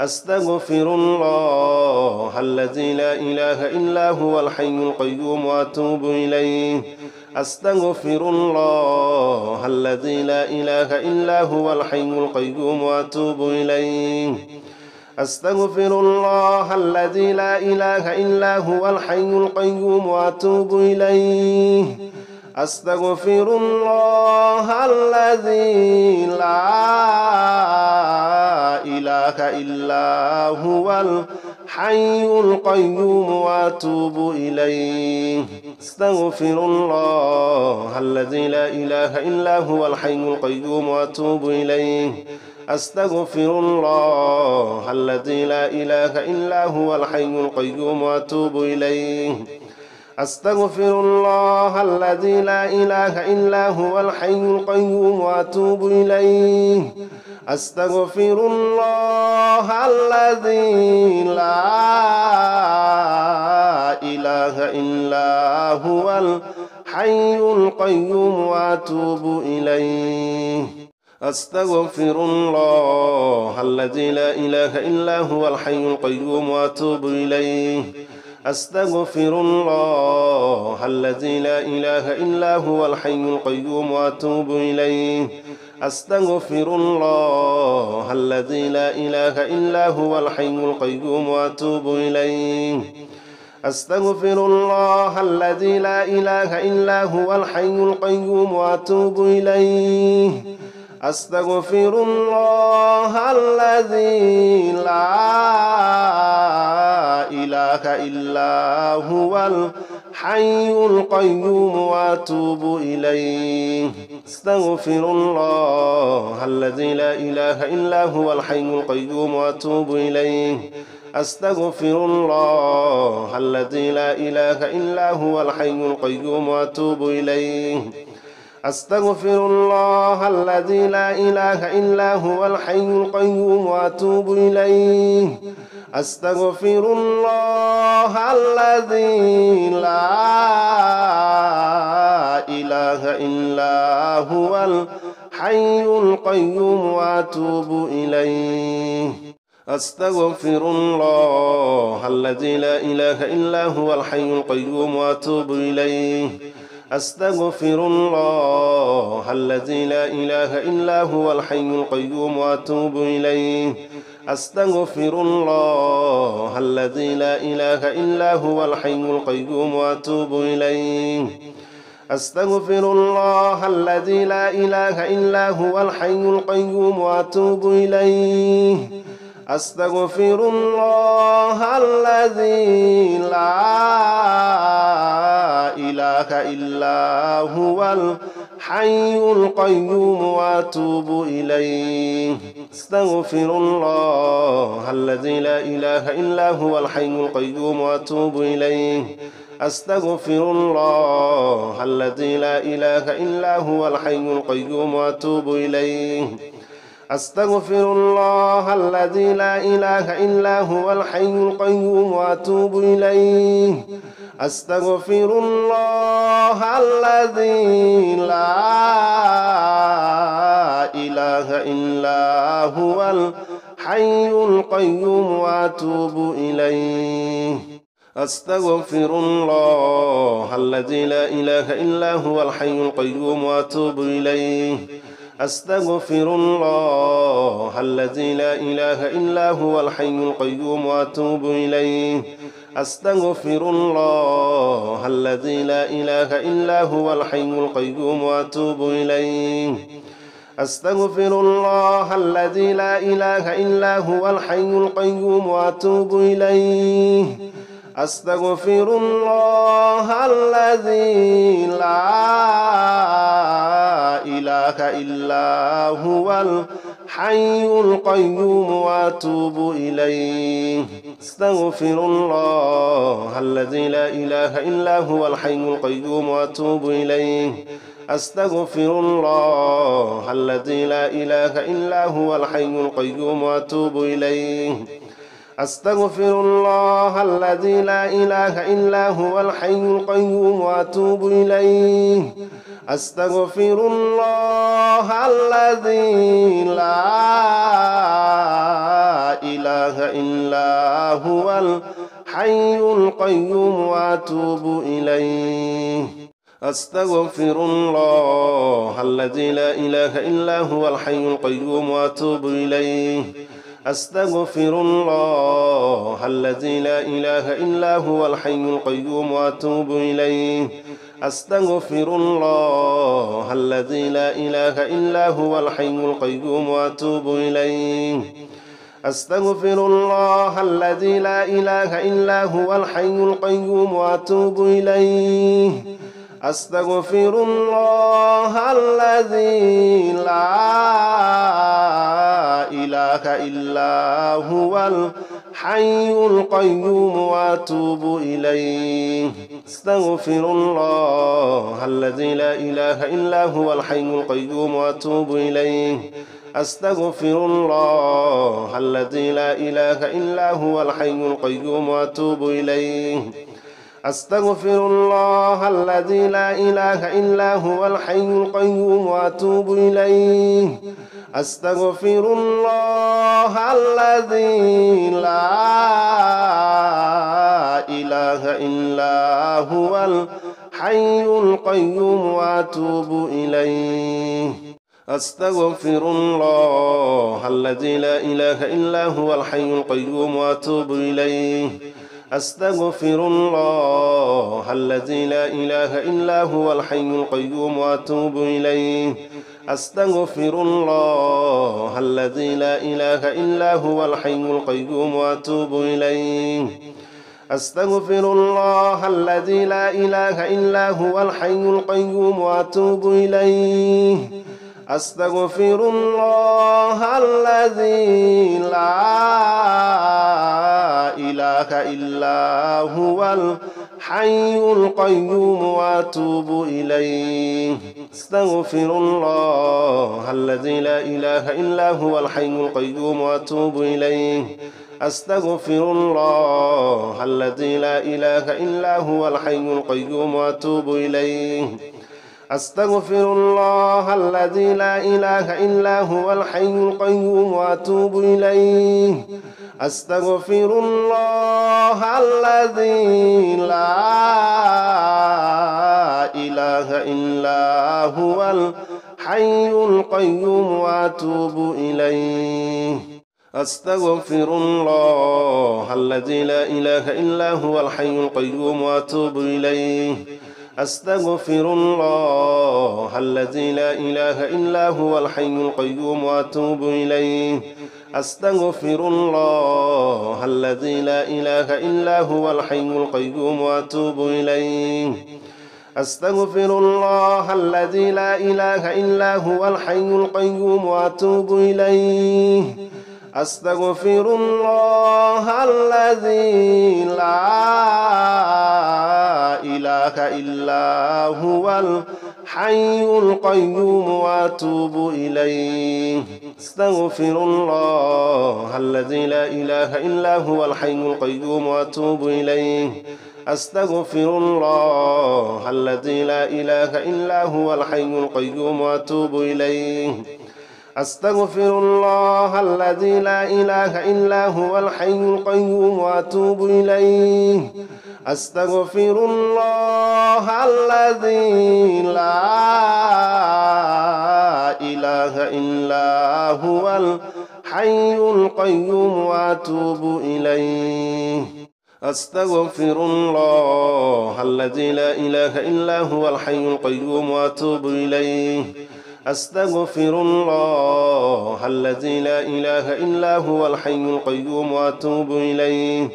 أستغفر الله الذي لا إله إلا هو الحي القيوم وأتوب إليه أستغفر الله الذي لا إله إلا هو الحي القيوم وأتوب إليه أستغفر الله الذي لا إله إلا هو الحي القيوم وأتوب إليه أستغفر الله الذي لا إله إلا هو الحي القيوم وأتوب إليه أستغفر الله الذي لا إله إلا هو الحي القيوم وأتوب إليه أستغفر الله الذي لا إله إلا هو الحي القيوم وأتوب إليه أستغفر الله الذي لا إله إلا هو الحي القيوم وأتوب إليه أستغفر الله الذي لا إله إلا هو الحي القيوم وأتوب إليه أستغفر الله الذي لا إله إلا هو الحي القيوم وأتوب إليه أستغفر الله الذي لا إله إلا هو الحي القيوم وأتوب إليه أستغفر الله الذي لا إله إلا هو الحي القيوم وأتوب إليه أستغفر الله الذي لا إله إلا هو الحي القيوم وأتوب إليه أستغفر الله الذي لا إله إلا هو الحي القيوم وأتوب إليه أستغفر الله الذي لا إله إلا هو الحي القيوم وأتوب إليه أستغفر الله الذي لا إله إلا هو الحي القيوم وأتوب إليه أستغفر الله الذي لا إله إلا هو الحي القيوم وأتوب إليه أستغفر الله الذي لا إله إلا هو الحي القيوم وأتوب إليه أستغفر الله الذي لا إله إلا هو الحي القيوم وأتوب إليه أستغفر الله الذي لا إله إلا هو الحي القيوم وأتوب إليه أستغفر الله الذي لا إله إلا هو الحي القيوم وأتوب إليه أستغفر الله الذي لا إله إلا هو الحي القيوم وأتوب إليه أستغفر الله الذي لا إله إلا هو الحي القيوم وأتوب إليه أستغفر الله الذي لا إله إلا هو الحي القيوم وأتوب إليه أستغفر الله الذي لا إله إلا هو الحي القيوم وأتوب إليه أستغفر الله الذي لا إله إلا هو الحي القيوم وأتوب إليه أستغفر الله الذي لا إله إلا هو الحي القيوم وأتوب إليه أستغفر الله الذي لا إله إلا هو الحي القيوم وأتوب إليه أستغفر الله الذي لا إله إلا هو الحي القيوم وأتوب إليه أستغفر الله الذي لا إله إلا هو الحي القيوم وأتوب إليه أستغفر الله الذي لا إله إلا هو الحي القيوم وأتوب إليه أستغفر الله الذي لا إله إلا هو الحي القيوم وأتوب إليه أستغفر الله الذي لا إله إلا هو الحي القيوم وأتوب إليه أستغفر الله الذي لا إله إلا هو الحي القيوم وأتوب إليه أستغفر الله الذي لا إله إلا هو الحي القيوم وأتوب إليه أستغفر الله الذي لا إله هو الحي القيوم وأتوب إليه أستغفر الله الذي لا إله إلا هو الحي القيوم وأتوب إليه أستغفر الله الذي لا إله إلا هو الحي القيوم وأتوب إليه أستغفر الله الذي لا إله إلا هو الحي القيوم وأتوب إليه أستغفر الله الذي لا إله إلا هو الحي القيوم وأتوب إليه أستغفر الله الذي لا إله إلا هو الحي القيوم وأتوب إليه أستغفر الله الذي لا إله إلا هو الحي القيوم وأتوب إليه أستغفر الله الذي لا إله إلا هو الحي القيوم وأتوب إليه أستغفر الله الذي لا إله إلا هو الحي القيوم وأتوب إليه أستغفر الله الذي لا إله إلا هو الحي القيوم وأتوب إليه أستغفر الله الذي لا إله إلا هو الحي القيوم وأتوب إليه أستغفر الله الذي لا إله إلا هو الحي القيوم وأتوب إليه أستغفر الله الذي لا إله إلا هو الحي القيوم وأتوب إليه أستغفر الله الذي لا إله إلا هو الحي القيوم وأتوب إليه أستغفر الله الذي لا إله إلا هو الحي القيوم وأتوب إليه أستغفر الله الذي لا إله إلا هو الحي القيوم وأتوب إليه أستغفر الله الذي لا إله إلا هو الحي القيوم وأتوب إليه أستغفر الله الذي لا إله إلا هو الحي القيوم وأتوب إليه أستغفر الله الذي لا إله إلا هو الحي القيوم وأتوب إليه أستغفر الله الذي لا إله إلا هو الحي القيوم وأتوب إليه أستغفر الله الذي لا إله إلا هو الحي القيوم وأتوب إليه أستغفر الله الذي لا إله إلا هو الحي القيوم وأتوب إليه أستغفر الله الذي لا إله إلا هو الحي القيوم وأتوب إليه أستغفر الله الذي لا إله إلا هو الحي القيوم وأتوب إليه أستغفر الله الذي لا إله إلا هو الحي القيوم وأتوب إليه أستغفر الله الذي لا إله إلا هو الحي القيوم وأتوب إليه أستغفر الله الذي لا إله إلا هو الحي القيوم وأتوب إليه أستغفر الله الذي لا إله إلا هو الحي القيوم وأتوب إليه أستغفر الله الذي لا إله إلا هو الحي القيوم وأتوب إليه أستغفر الله الذي لا إله إلا هو الحي القيوم وأتوب إليه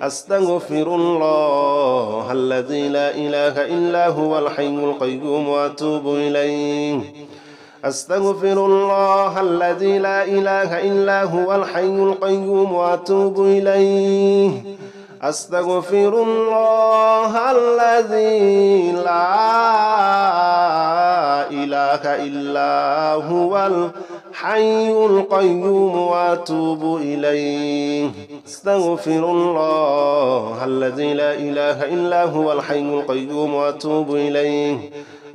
أستغفر الله الذي لا إله إلا هو الحي القيوم وأتوب إليه أستغفر الله الذي لا إله إلا هو الحي القيوم وأتوب إليه أستغفر الله الذي لا إله إلا هو الحي القيوم وأتوب إليه أستغفر الله الذي لا إله إلا هو الحي القيوم وأتوب إليه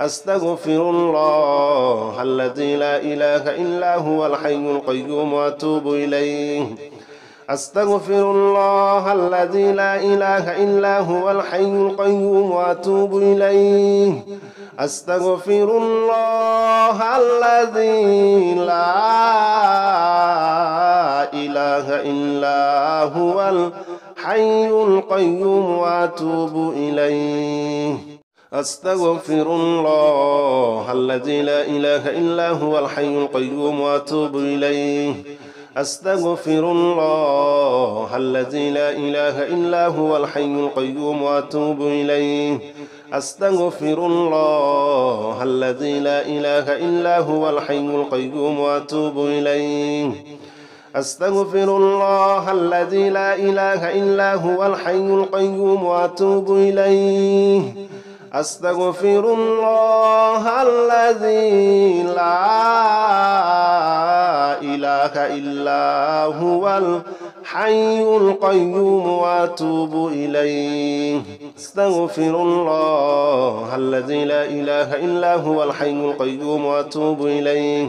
أستغفر الله الذي لا إله إلا هو الحي القيوم وأتوب إليه أستغفر الله الذي لا إله إلا هو الحي القيوم وأتوب إليه أستغفر الله الذي لا إله إلا هو الحي القيوم وأتوب إليه أستغفر الله الذي لا إله إلا هو الحي القيوم وأتوب إليه أستغفر الله الذي لا إله إلا هو الحي القيوم وأتوب إليه أستغفر الله الذي لا إله إلا هو الحي القيوم وأتوب إليه أستغفر الله الذي لا إله إلا هو الحي القيوم وأتوب إليه أستغفر الله الذي لا إله إلا هو الحي القيوم وأتوب إليه أستغفر الله الذي لا إله إلا هو الحي القيوم وأتوب إليه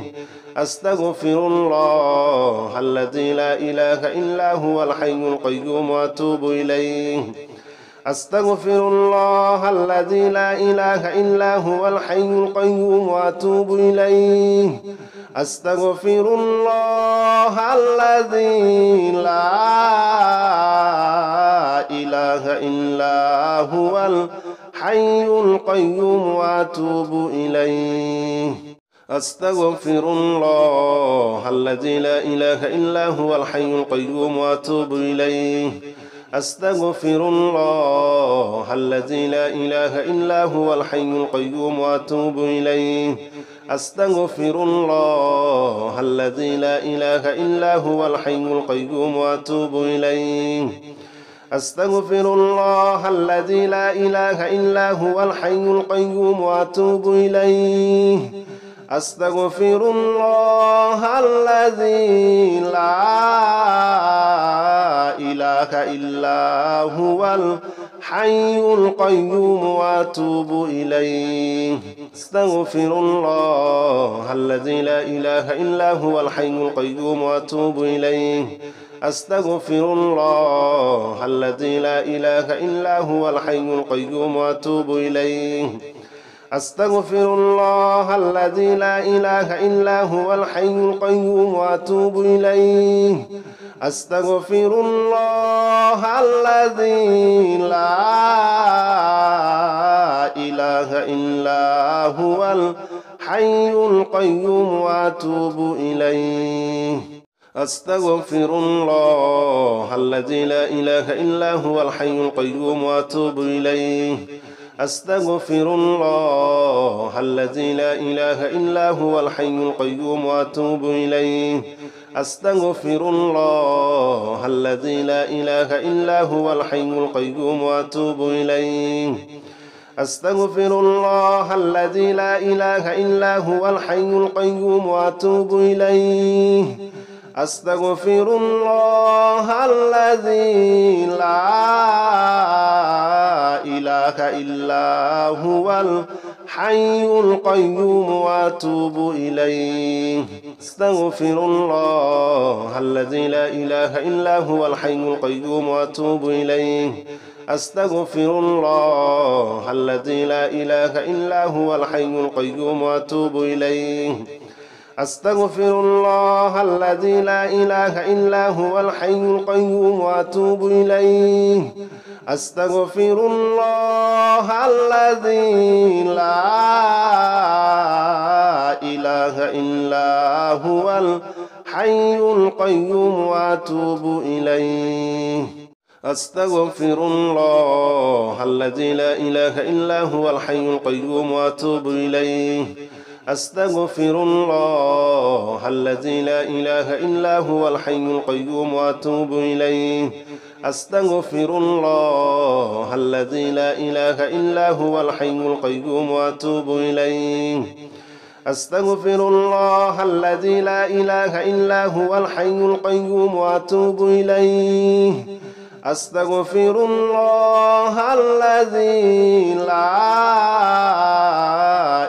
أستغفر الله الذي لا إله إلا هو الحي القيوم وأتوب إليه أستغفر الله الذي لا إله إلا هو الحي القيوم وأتوب إليه أستغفر الله الذي لا إله إلا هو الحي القيوم وأتوب إليه أستغفر الله الذي لا إله إلا هو الحي القيوم وأتوب إليه أستغفر الله الذي لا إله إلا هو الحي القيوم وأتوب إليه أستغفر الله الذي لا إله إلا هو الحي القيوم وأتوب إليه أستغفر الله الذي لا إله إلا هو الحي القيوم وأتوب إليه أستغفر الله الذي لا إله إلا هو الحي القيوم وأتوب إليه أستغفر الله الذي لا إله إلا هو الحي القيوم وأتوب إليه أستغفر الله الذي لا إله إلا هو الحي القيوم وأتوب إليه أستغفر الله الذي لا إله إلا هو الحي القيوم وأتوب إليه أستغفر الله الذي لا إله إلا هو الحي القيوم وأتوب إليه أستغفر الله الذي لا إله إلا هو الحي القيوم وأتوب إليه أستغفر الله الذي لا إله إلا هو الحي القيوم وأتوب إليه أستغفر الله الذي لا إله إلا هو الحي القيوم وأتوب إليه أستغفر الله الذي لا إله إلا هو الحي القيوم وأتوب إليه أستغفر الله الذي لا إله إلا هو الحي القيوم وأتوب إليه أستغفر الله الذي لا إله إلا هو الحي القيوم وأتوب إليه أستغفر الله الذي لا إله إلا هو الحي القيوم وأتوب إليه أستغفر الله الذي لا إله إلا هو الحي القيوم وأتوب إليه أستغفر الله الذي لا إله إلا هو الحي القيوم وأتوب إليه أستغفر الله الذي لا إله إلا هو الحي القيوم وأتوب إليه أستغفر الله الذي لا إله إلا هو الحي القيوم وأتوب إليه أستغفر الله الذي لا إله إلا هو الحي القيوم وأتوب إليه أستغفر الله الذي لا إله إلا هو الحي القيوم وأتوب إليه أستغفر الله الذي لا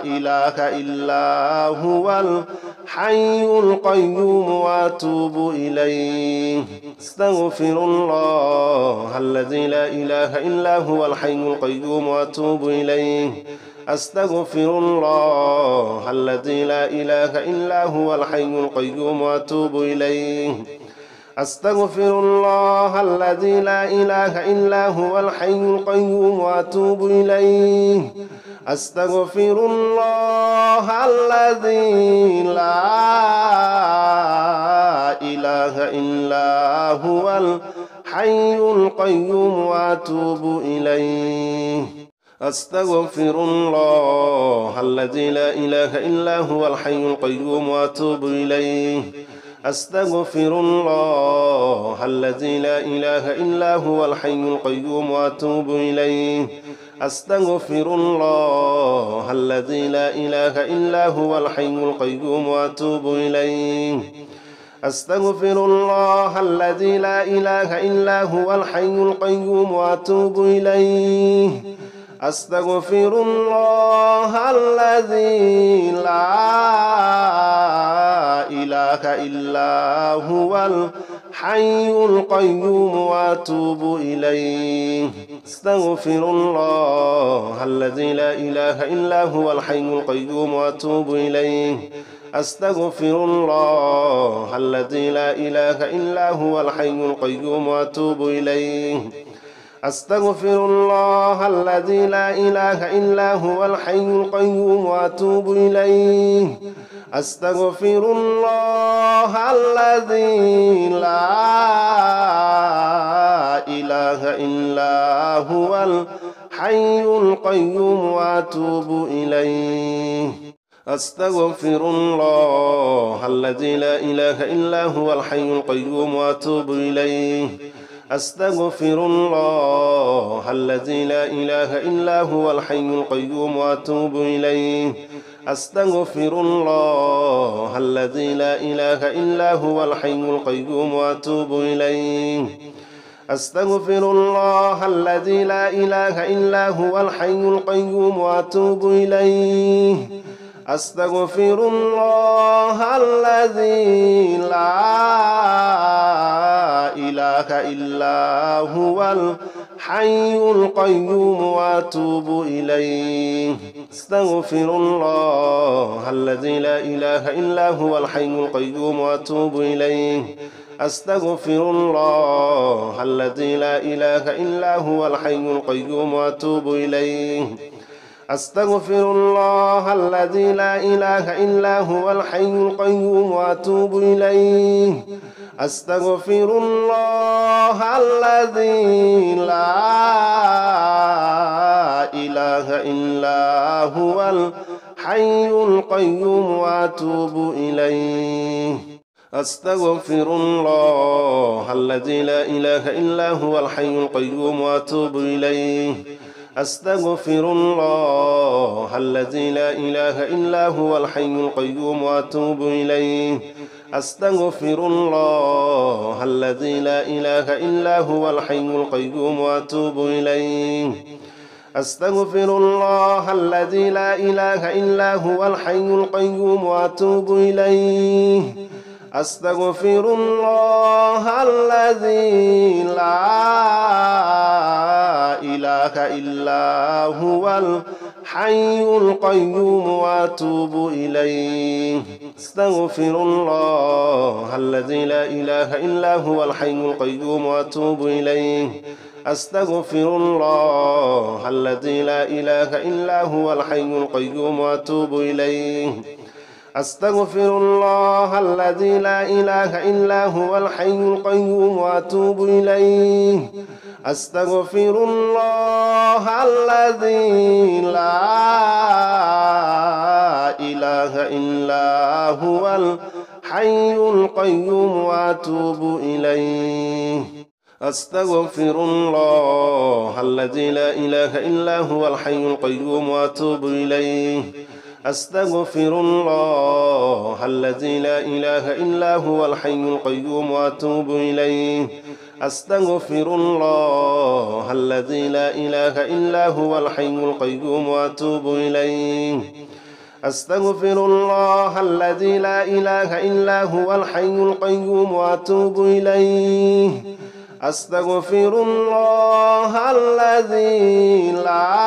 إله إلا هو الحي الحي القيوم وأتوب إليه أستغفر الله الذي لا إله إلا هو الحي القيوم وأتوب إليه أستغفر الله الذي لا إله إلا هو الحي القيوم وأتوب إليه أستغفر الله الذي لا إله إلا هو الحي القيوم وأتوب إليه أستغفر الله الذي لا إله إلا هو الحي القيوم وأتوب إليه أستغفر الله الذي لا إله إلا هو الحي القيوم وأتوب إليه أستغفر الله الذي لا إله إلا هو الحي القيوم وأتوب إليه أستغفر الله الذي لا إله إلا هو الحي القيوم وأتوب إليه أستغفر الله الذي لا إله إلا هو الحي القيوم وأتوب إليه أستغفر الله الذي لا إله إلا هو الحي القيوم وأتوب إليه أستغفر الله الذي لا إله إلا هو الحي القيوم وأتوب إليه أستغفر الله الذي لا إله إلا هو الحي القيوم وأتوب إليه أستغفر الله الذي لا إله إلا هو الحي القيوم وأتوب إليه أستغفر الله الذي لا إله إلا هو الحي القيوم وأتوب إليه أستغفر الله الذي لا إله إلا هو الحي القيوم وأتوب إليه أستغفر الله الذي لا إله إلا هو الحي القيوم وأتوب إليه أستغفر الله الذي لا إله إلا هو الحي القيوم وأتوب إليه أستغفر الله الذي لا إله إلا هو الحي القيوم وأتوب إليه أستغفر الله الذي لا إله إلا هو الحي القيوم وأتوب إليه أستغفر الله الذي لا إله إلا هو الحي القيوم وأتوب إليه أستغفر الله الذي لا إله إلا هو الحي القيوم وأتوب إليه أستغفر الله الذي لا إله إلا هو الحي القيوم وأتوب إليه أستغفر الله الذي لا إله إلا هو الحي القيوم وأتوب إليه أستغفر الله الذي لا إله إلا هو الحي القيوم وأتوب إليه أستغفر الله الذي لا إله إلا هو الحي القيوم وأتوب إليه أستغفر الله الذي لا إله إلا هو الحي القيوم وأتوب إليه أستغفر الله الذي لا إله إلا هو الحي القيوم وأتوب إليه أستغفر الله الذي لا إله إلا هو الحي القيوم وأتوب إليه أستغفر الله الذي لا إله إلا هو الحي القيوم وأتوب إليه أستغفر الله الذي لا إله إلا هو الحي القيوم وأتوب إليه أستغفر الله الذي لا إله إلا هو الحي القيوم وأتوب إليه أستغفر الله الذي لا إله إلا هو الحي القيوم وأتوب إليه أستغفر الله الذي لا إله إلا هو الحي القيوم وأتوب إليه أستغفر الله الذي لا إله إلا هو الحي القيوم وأتوب إليه أستغفر الله الذي لا إله إلا هو الحي القيوم وأتوب إليه أستغفر الله الذي لا إله إلا هو الحي القيوم وأتوب إليه أستغفر الله الذي لا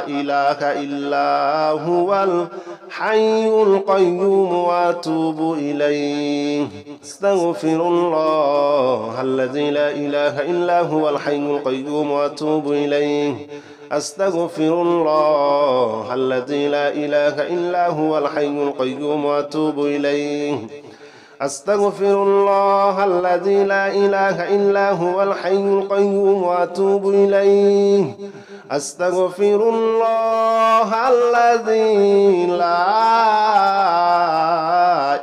إله إلا هو الحي القيوم وأتوب إليه أستغفر الله الذي لا إله إلا هو الحي القيوم وأتوب إليه أستغفر الله الذي لا إله إلا هو الحي القيوم وأتوب إليه أستغفر الله الذي لا إله إلا هو الحي القيوم وأتوب إليه أستغفر الله الذي لا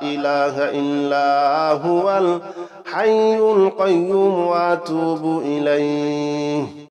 إله إلا هو الحي القيوم وأتوب إليه